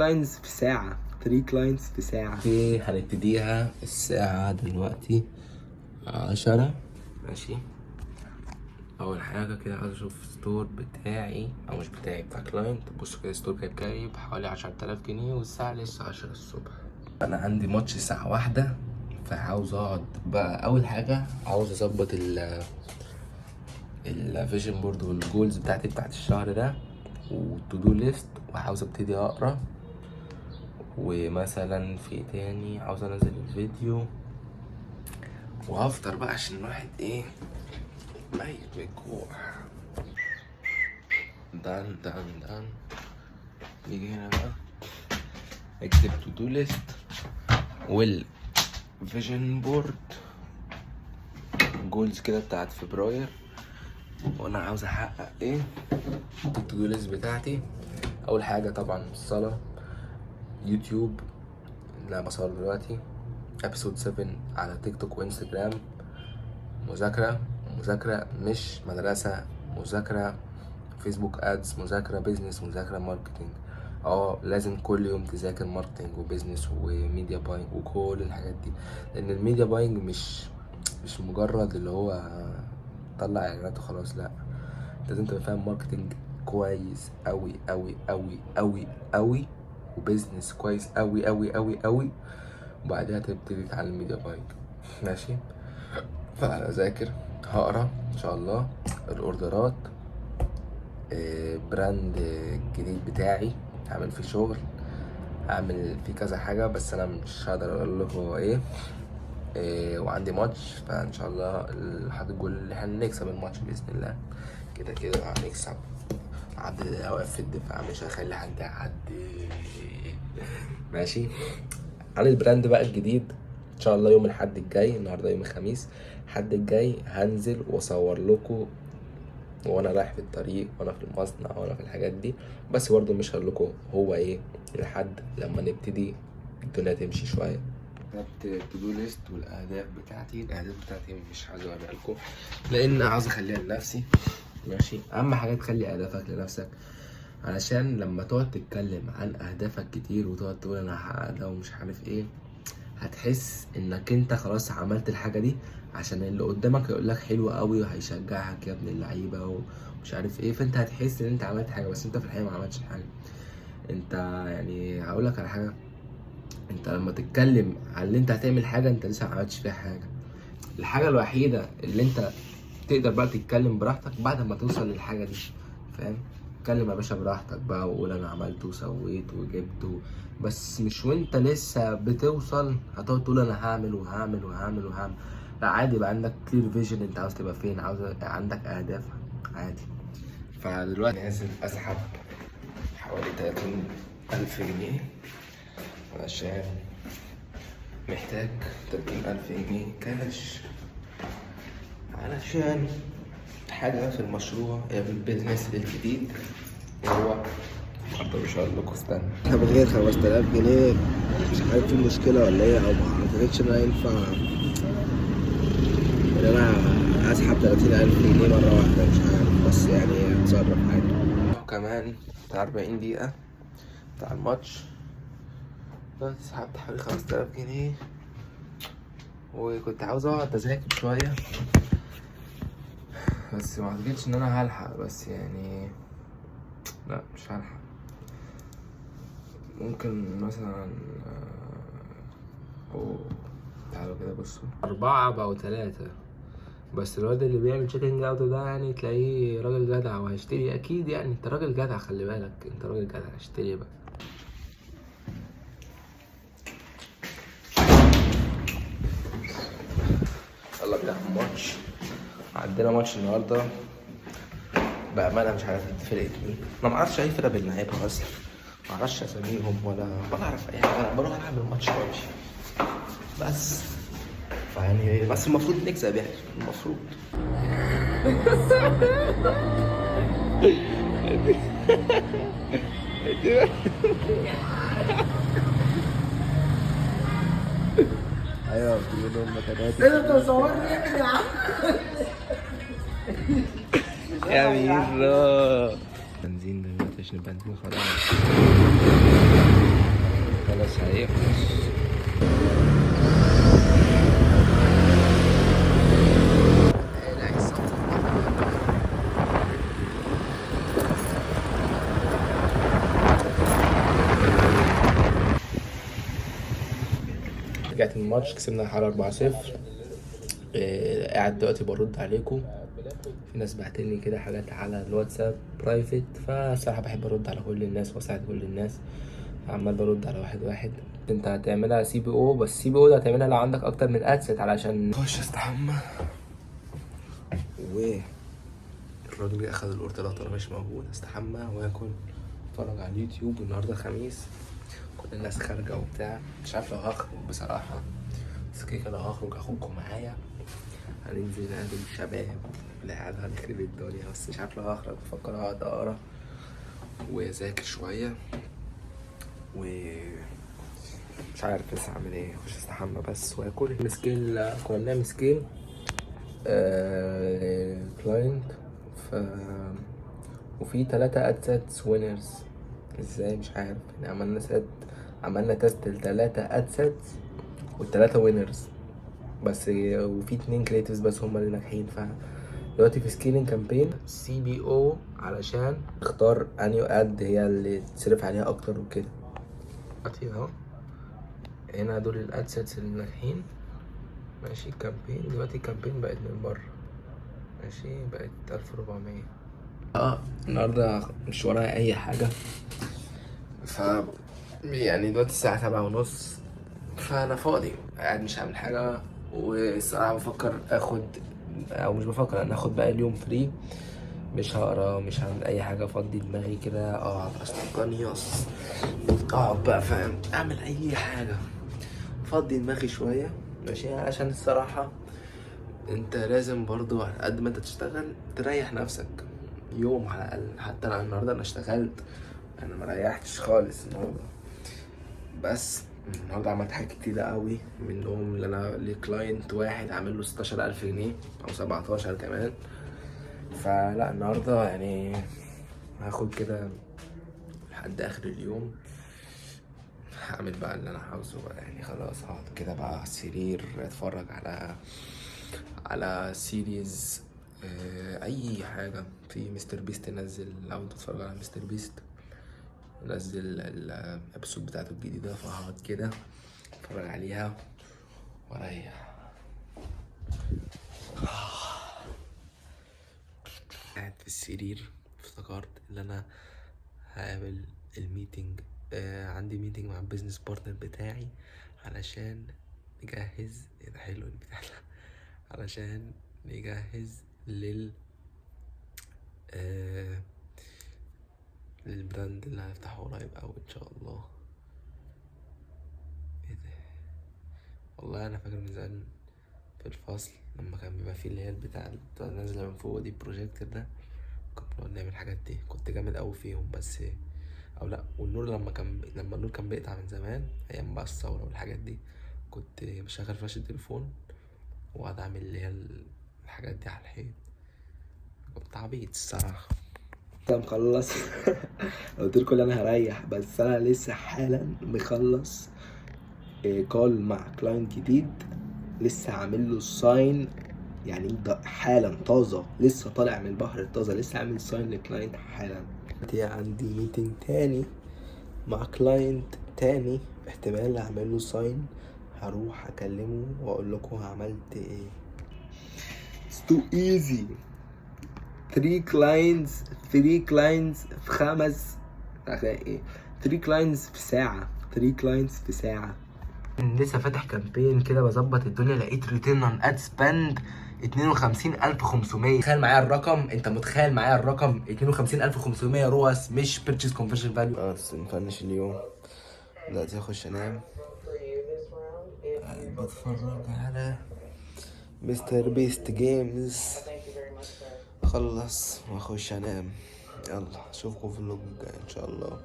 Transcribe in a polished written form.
كلاينتس في ساعة، 3 كلاينتس في ساعة. هنبتديها الساعة دلوقتي 10. ماشي. أول حاجة كده عايز أشوف ستور بتاعي أو مش بتاعي، بتاع كلاينت. بصوا كده ستور كان جاي بحوالي 10,000 جنيه والساعة لسه 10 الصبح. أنا عندي ماتش الساعة 1، فعاوز أقعد بقى. أول حاجة عاوز أظبط الفيجن بورد والجولز بتاعتي بتاعت الشهر ده والتو دو ليست، وعاوز ابتدي اقرا. ومثلا في تاني عاوز انزل الفيديو وهفطر بقى عشان الواحد ايه ميت بالجوع. دان نيجي هنا بقى اكتب تو دو ليست والفيجن بورد جولز كده بتاعت فبراير، وانا عاوز احقق ايه التو دو ليست بتاعتي. اول حاجه طبعا الصلاه، يوتيوب اللي انا بصور دلوقتي، ابيسود 7 على تيك توك وانستجرام، مذاكره مش مدرسه، مذاكره فيسبوك ادز، مذاكره بيزنس، مذاكره ماركتنج. لازم كل يوم تذاكر ماركتنج وبيزنس وميديا باينج وكل الحاجات دي، لان الميديا باينج مش مجرد اللي هو طلع اعلانات وخلاص، لا، لازم تبقى فاهم ماركتنج كويس قوي قوي قوي قوي قوي، وبيزنس كويس قوي قوي قوي قوي، وبعدها تبتدي تتعلم ميديا باينج. ماشي. فانا اذاكر، هقرا ان شاء الله الاوردرات، براند الجديد بتاعي هعمل فيه شغل، هعمل فيه كذا حاجه بس انا مش هقدر اقول لكم هو ايه. وعندي ماتش، فان شاء الله حاطط جول اللي هنكسب الماتش باذن الله. كده كده هنكسب. عبد الله واقف في الدفاع، مش هخلي حد يعدي. ماشي. عن البراند بقى الجديد، ان شاء الله يوم الاحد الجاي، النهارده يوم الخميس، الحد الجاي هنزل واصور لكم وانا رايح في الطريق وانا في المصنع وانا في الحاجات دي، بس برضه مش هقول لكم هو ايه لحد لما نبتدي الدنيا تمشي شويه. كتبت تو دو ليست والاهداف بتاعتي. مش عايز اوريها لكم لان عاوز اخليها لنفسي. ماشي. اهم حاجه تخلي اهدافك لنفسك، علشان لما تقعد تتكلم عن اهدافك كتير وتقعد تقول انا هحقق ده ومش عارف ايه، هتحس انك انت خلاص عملت الحاجه دي عشان اللي قدامك يقول لك حلو قوي وهيشجعك يا ابن اللعيبه ومش عارف ايه، فانت هتحس ان انت عملت حاجه بس انت في الحقيقه ما عملتش حاجه. انت يعني هقول لك على حاجه، انت لما تتكلم عن اللي انت هتعمل حاجه انت لسه ما عملتش فيها حاجه. الحاجه الوحيده اللي انت تقدر بقى تتكلم براحتك بعد ما توصل للحاجه دي، فاهم؟ اتكلم يا باشا براحتك بقى وقول انا عملت وسويت وجبت، بس مش وانت لسه بتوصل هتقعد تقول انا هعمل وهعمل وهعمل وهعمل. لا، عادي يبقى عندك كلير فيجن، انت عاوز تبقى فين، عاوز عندك اهداف، عادي. فدلوقتي نازل اسحب حوالي 30,000 جنيه علشان محتاج 30,000 جنيه كاش علشان حاجة في المشروع البيزنس الجديد، وهو مش هقول لكم استنى. احنا من غير 5000 جنيه مش عارف في مشكلة ولا ايه، او ما اعتقدش ان انا ينفع ان انا اسحب 30,000 جنيه مرة واحدة، مش عارف، بس يعني هتصرف عادي. كمان 40 دقيقة بتاع الماتش، بس سحبت حوالي 5000 جنيه وكنت عاوز اقعد اذاكر شوية بس ما اعتقدش ان انا هلحق، بس يعني لا مش هلحق. ممكن مثلا تعالوا كده بصوا 4 بقوا 3، بس الواد اللي بيعمل تشيكنج اوت ده يعني تلاقيه راجل جدع وهيشتري اكيد، يعني انت راجل جدع، خلي بالك انت راجل جدع، اشتري بقى. يلا بينا الماتش. عندنا ماتش النهارده بأمانة مش عارف فرقة مين، انا معرفش اي فرقة بنلعبها اصلا، معرفش اساميهم ولا اعرف اي حاجة، انا بروح العب الماتش وامشي بس. فيعني بس المفروض نكسب، يعني المفروض. ايوه بتقولوا هم 3. انت تصورني يا عم يا ميرو بنزين دلوقتي عشان البنزين خلاص. رجعت من الماتش، كسبنا الحلقة 4-0. قاعد دلوقتي برد عليكم. في ناس بعتلي كده حاجات على الواتساب برايفت، فالصراحة بحب ارد على كل الناس واساعد كل الناس، عمال برد على واحد واحد. انت هتعملها سي بي او، بس سي بي او ده هتعملها لو عندك اكتر من ادست، علشان خش استحمى. الراجل اخد الاوردرات وانا مش موجود، استحمى واكل اتفرج على اليوتيوب. والنهارده خميس، كل الناس خارجه وبتاع، مش عارف لو هخرج بصراحه، بس كده لو هخرج هاخدكم معايا، هننزل نقابل الشباب اللي قاعد هنخرب الدنيا. بس مش عارف لو هخرج، بفكر اقعد اقرا واذاكر شويه، و مش عارف لسه اعمل ايه. اخش استحمى بس واكل. مسكين كنا بنعمل سكيل كلاينت، وفي 3 ادساتس وينرز. ازاي مش عارف يعني. عملنا تيست ل3 ادساتس وال3 وينرز بس، وفي 2 كريتيفز بس هم اللي ناجحين. دلوقتي في سكيلينج كامبين سي بي او، علشان اختار انيو اد هي اللي تصرف عليها اكتر وكده. دلوقتي اهو هنا دول الادساتس اللي ناجحين. ماشي الكامبين دلوقتي، الكامبين بقت من بره، ماشي بقت 1400. النهارده مش ورايا اي حاجه، يعني دلوقتي الساعه 7:30، فانا فاضي قاعد مش هعمل حاجه. والصراحه بفكر اخد، او مش بفكر، انا اخد بقى اليوم فري، مش هقرا مش هعمل اي حاجه، افضي دماغي كده، اقعد اشتغل قنيص، اقعد بقى فاهم اعمل اي حاجه، افضي دماغي شويه. ماشي، عشان الصراحه انت لازم برضو على قد ما انت تشتغل تريح نفسك يوم على الاقل. حتى انا النهارده انا اشتغلت، انا مريحتش خالص النهارده، بس النهارده عملت حاجات كتيرة قوي، منهم اللي انا لكلاينت واحد عامل له 16,000 جنيه او 17 كمان. فلا النهارده يعني هاخد كده لحد اخر اليوم، هعمل بقى اللي انا عاوزه بقى. يعني خلاص هقعد كده بقى على السرير اتفرج على سيريز، اي حاجه. في مستر بيست نزل، لو انت تتفرج على مستر بيست نزل الابيسود بتاعته الجديده، فهقعد كده اتفرج عليها واريح. قاعد في السرير افتكرت ان انا هقابل الميتنج. عندي ميتنج مع البيزنس بارتنر بتاعي، علشان نجهز ده حلو البتاع ده، علشان نجهز للبراند اللي هنفتحه قريب اوي ان شاء الله. ايه ده، والله انا فاكر من زمان في الفصل لما كان بيبقى فيه اللي هي البتاع اللي بتبقى نازله من فوق دي، البروجيكتور ده، كنا بنقعد نعمل الحاجات دي، كنت جامد اوي فيهم. بس او لا، والنور لما النور كان بيقطع من زمان ايام بقى الثوره والحاجات دي، كنت بشغل فلاش التليفون واقعد اعمل اللي هي الحاجات دي على الحيط. كنت عبيط الصراحه. انا مخلص قلت لكم ان انا هريح، بس انا لسه حالا مخلص كول مع كلاينت جديد، لسه عامل له ساين، يعني ده حالا طازه، لسه طالع من البحر الطازه، لسه عامل ساين لكلاينت حالا. عندي ميتنج تاني مع كلاينت تاني، احتمال اعمل له ساين، هروح اكلمه واقول لكم عملت ايه. It's too easy. 3 clients في 3 clients في ساعة. لسه فاتح كامبين كده بظبط الدنيا، لقيت ريتيرن اون اد سبند 52,500. تخيل معايا الرقم، انت متخيل معايا الرقم 52,500 روس، مش بيرتشيز كونفرجن فاليو. بس نفنش اليوم دلوقتي، اخش انام. بتفرج على مستر بيست جيمز، خلص واخش انام. يلا اشوفكم في اللوج الجاي ان شاء الله.